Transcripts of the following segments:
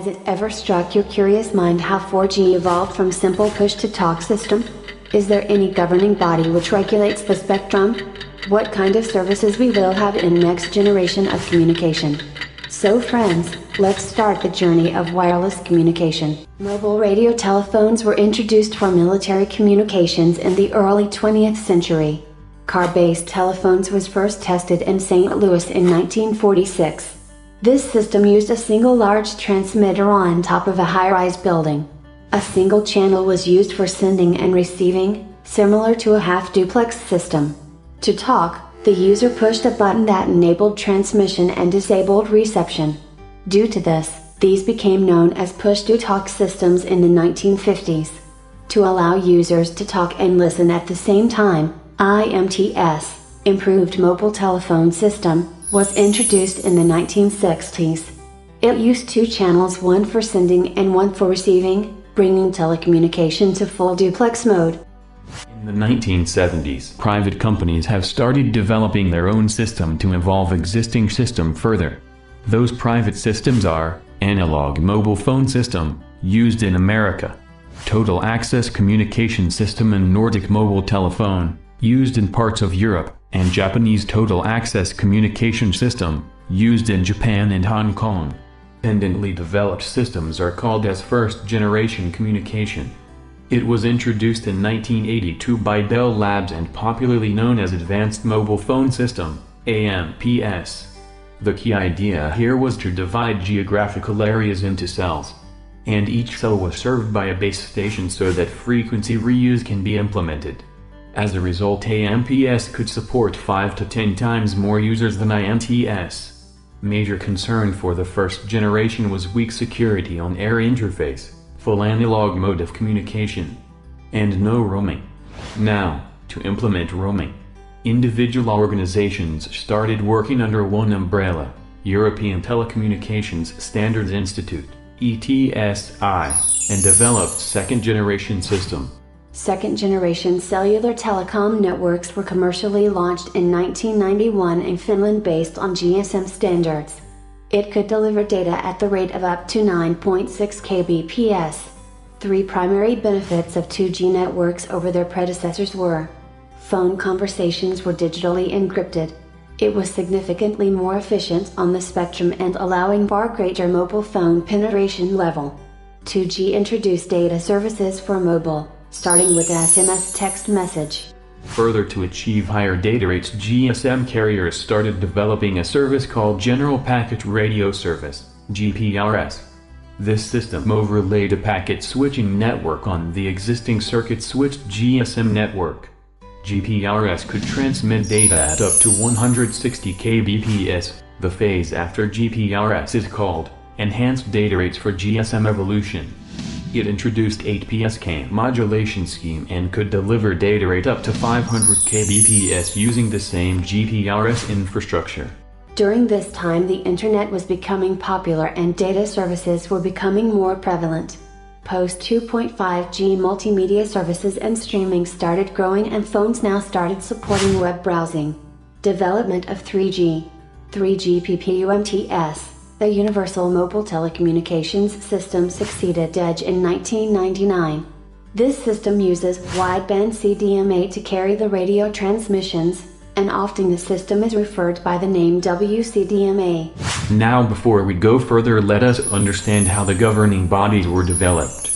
Has it ever struck your curious mind how 4G evolved from simple push-to-talk system? Is there any governing body which regulates the spectrum? What kind of services we will have in next generation of communication? So friends, let's start the journey of wireless communication. Mobile radio telephones were introduced for military communications in the early 20th century. Car-based telephones was first tested in St. Louis in 1946. This system used a single large transmitter on top of a high-rise building. A single channel was used for sending and receiving, similar to a half-duplex system. To talk, the user pushed a button that enabled transmission and disabled reception. Due to this, these became known as push-to-talk systems in the 1950s. To allow users to talk and listen at the same time, IMTS, Improved Mobile Telephone System, was introduced in the 1960s. It used two channels, one for sending and one for receiving, bringing telecommunication to full duplex mode. In the 1970s, private companies have started developing their own system to evolve existing system further. Those private systems are Analog Mobile Phone System, used in America; Total Access Communication System and Nordic Mobile Telephone, used in parts of Europe; and Japanese Total Access Communication System, used in Japan and Hong Kong. Independently developed systems are called as first-generation communication. It was introduced in 1982 by Bell Labs and popularly known as Advanced Mobile Phone System, AMPS. The key idea here was to divide geographical areas into cells. And each cell was served by a base station so that frequency reuse can be implemented. As a result, AMPS could support 5 to 10 times more users than INTS. Major concern for the first generation was weak security on air interface, full analog mode of communication, and no roaming. Now, to implement roaming, individual organizations started working under one umbrella, European Telecommunications Standards Institute, ETSI, and developed second-generation system. Second-generation cellular telecom networks were commercially launched in 1991 in Finland based on GSM standards. It could deliver data at the rate of up to 9.6 kbps. Three primary benefits of 2G networks over their predecessors were: phone conversations were digitally encrypted. It was significantly more efficient on the spectrum and allowing far greater mobile phone penetration level. 2G introduced data services for mobile, starting with SMS text message. Further, to achieve higher data rates, GSM carriers started developing a service called General Packet Radio Service, GPRS. This system overlaid a packet switching network on the existing circuit-switched GSM network. GPRS could transmit data at up to 160 kbps. The phase after GPRS is called Enhanced Data Rates for GSM Evolution. It introduced 8 PSK modulation scheme and could deliver data rate up to 500 kbps using the same GPRS infrastructure. During this time, the internet was becoming popular and data services were becoming more prevalent. Post 2.5G multimedia services and streaming started growing and phones now started supporting web browsing. Development of 3G. 3GPP-UMTS, the Universal Mobile Telecommunications System, succeeded EDGE in 1999. This system uses wideband CDMA to carry the radio transmissions, and often the system is referred by the name WCDMA. Now, before we go further, let us understand how the governing bodies were developed.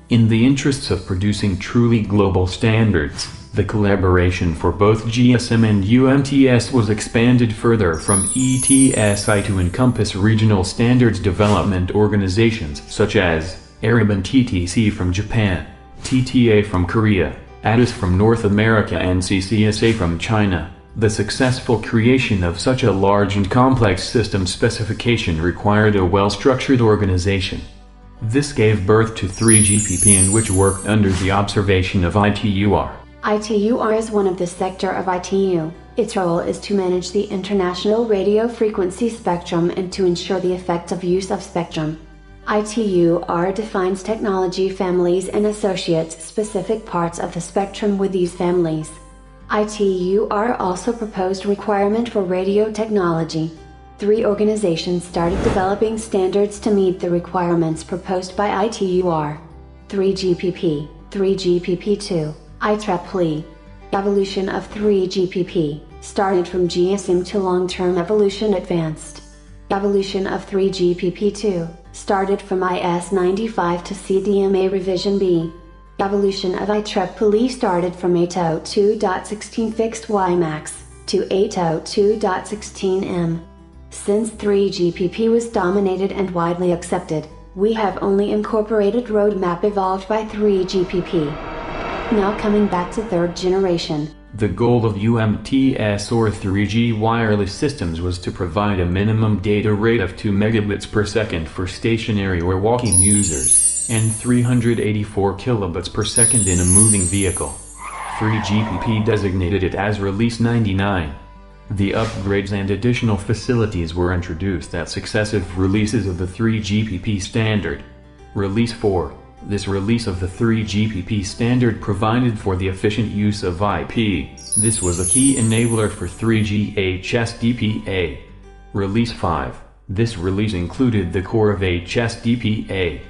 In the interests of producing truly global standards, the collaboration for both GSM and UMTS was expanded further from ETSI to encompass regional standards development organizations such as Ariban TTC from Japan, TTA from Korea, ATIS from North America and CCSA from China. The successful creation of such a large and complex system specification required a well-structured organization. This gave birth to 3GPP, in which worked under the observation of ITUR. ITUR is one of the sector of ITU. Its role is to manage the international radio frequency spectrum and to ensure the effective use of spectrum. ITUR defines technology families and associates specific parts of the spectrum with these families. ITUR also proposed requirement for radio technology. 3 organizations started developing standards to meet the requirements proposed by ITUR. 3GPP, 3GPP2, IEEE. Evolution of 3GPP started from GSM to Long-Term Evolution Advanced. Evolution of 3GPP2 started from IS-95 to CDMA Revision B. Evolution of IEEE started from 802.16 Fixed WiMAX to 802.16m. Since 3GPP was dominated and widely accepted, we have only incorporated roadmap evolved by 3GPP. Now coming back to third generation. The goal of UMTS or 3G wireless systems was to provide a minimum data rate of 2 megabits per second for stationary or walking users, and 384 kilobits per second in a moving vehicle. 3GPP designated it as Release 99. The upgrades and additional facilities were introduced at successive releases of the 3GPP standard. Release 4. This release of the 3GPP standard provided for the efficient use of IP. This was a key enabler for 3G HSDPA. Release 5. This release included the core of HSDPA.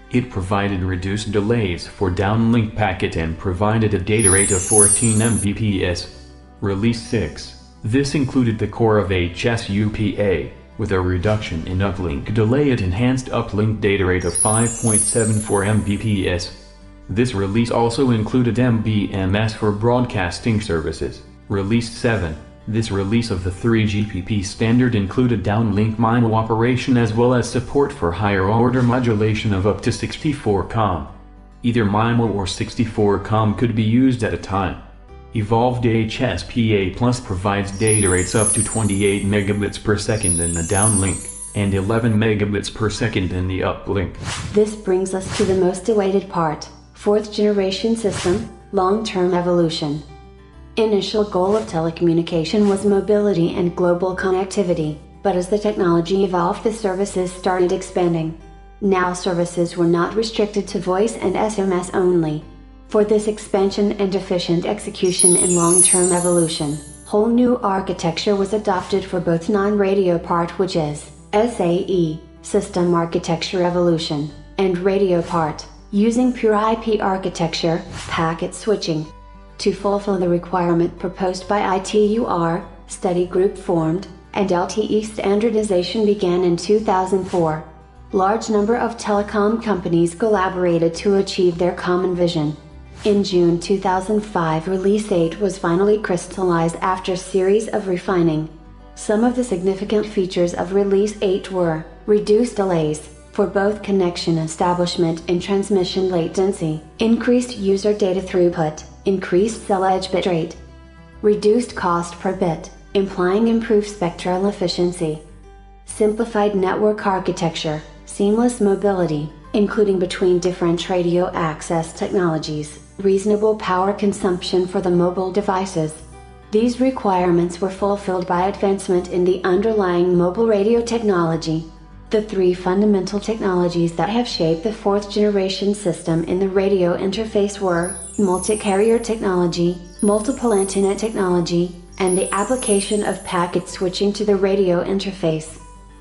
It provided reduced delays for downlink packet and provided a data rate of 14 Mbps. Release 6. This included the core of HSUPA. With a reduction in uplink delay, it enhanced uplink data rate of 5.74 Mbps. This release also included MBMS for broadcasting services. Release 7. This release of the 3GPP standard included downlink MIMO operation as well as support for higher order modulation of up to 64 COM. Either MIMO or 64 COM could be used at a time. Evolved HSPA Plus provides data rates up to 28 megabits per second in the downlink, and 11 megabits per second in the uplink. This brings us to the most awaited part, 4th generation system, long-term evolution. Initial goal of telecommunication was mobility and global connectivity, but as the technology evolved, the services started expanding. Now services were not restricted to voice and SMS only. For this expansion and efficient execution in long-term evolution, whole new architecture was adopted for both non-radio part, which is SAE, System Architecture Evolution, and radio part, using pure IP architecture, packet switching. To fulfill the requirement proposed by ITUR, study group formed, and LTE standardization began in 2004. Large number of telecom companies collaborated to achieve their common vision. In June 2005, Release 8 was finally crystallized after a series of refining. Some of the significant features of Release 8 were reduced delays for both connection establishment and transmission latency, increased user data throughput, increased cell edge bitrate, reduced cost per bit, implying improved spectral efficiency, simplified network architecture, seamless mobility, including between different radio access technologies, reasonable power consumption for the mobile devices. These requirements were fulfilled by advancement in the underlying mobile radio technology. The 3 fundamental technologies that have shaped the 4th generation system in the radio interface were multi-carrier technology, multiple antenna technology, and the application of packet switching to the radio interface.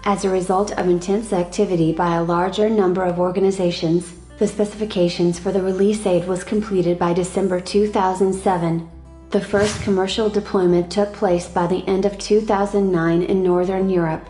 As a result of intense activity by a larger number of organizations, the specifications for the Release 8 was completed by December 2007. The first commercial deployment took place by the end of 2009 in Northern Europe.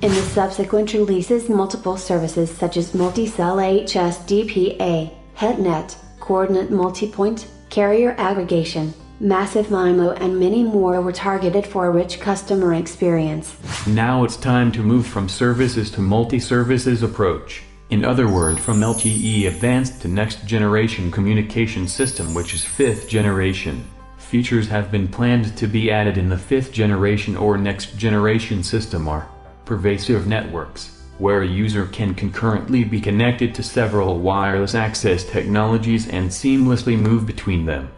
In the subsequent releases, multiple services such as multi-cell HSDPA, HetNet, coordinate multipoint, carrier aggregation, massive MIMO and many more were targeted for a rich customer experience. Now it's time to move from services to multi-services approach. In other words, from LTE Advanced to Next Generation Communication System, which is 5th generation. Features have been planned to be added in the 5th generation or Next Generation System are pervasive networks, where a user can concurrently be connected to several wireless access technologies and seamlessly move between them.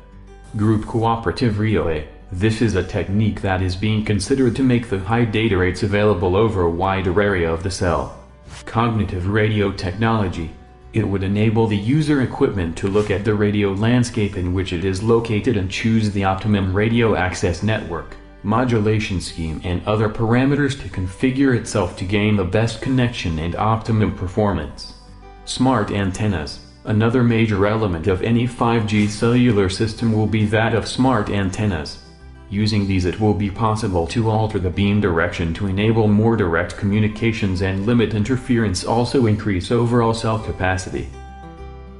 Group Cooperative Relay. This is a technique that is being considered to make the high data rates available over a wider area of the cell. Cognitive Radio Technology. It would enable the user equipment to look at the radio landscape in which it is located and choose the optimum radio access network. modulation scheme and other parameters to configure itself to gain the best connection and optimum performance. Smart antennas. Another major element of any 5G cellular system will be that of smart antennas. Using these, it will be possible to alter the beam direction to enable more direct communications and limit interference, also increase overall cell capacity.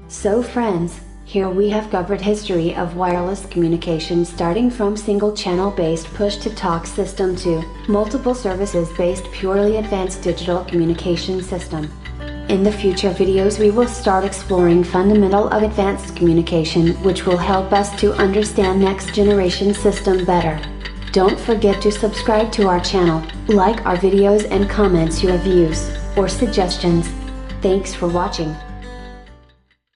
So friends, here we have covered history of wireless communication, starting from single-channel based push-to-talk system to multiple services based purely advanced digital communication system. In the future videos we will start exploring fundamental of advanced communication, which will help us to understand next generation system better. Don't forget to subscribe to our channel, like our videos and comments your views or suggestions. Thanks for watching.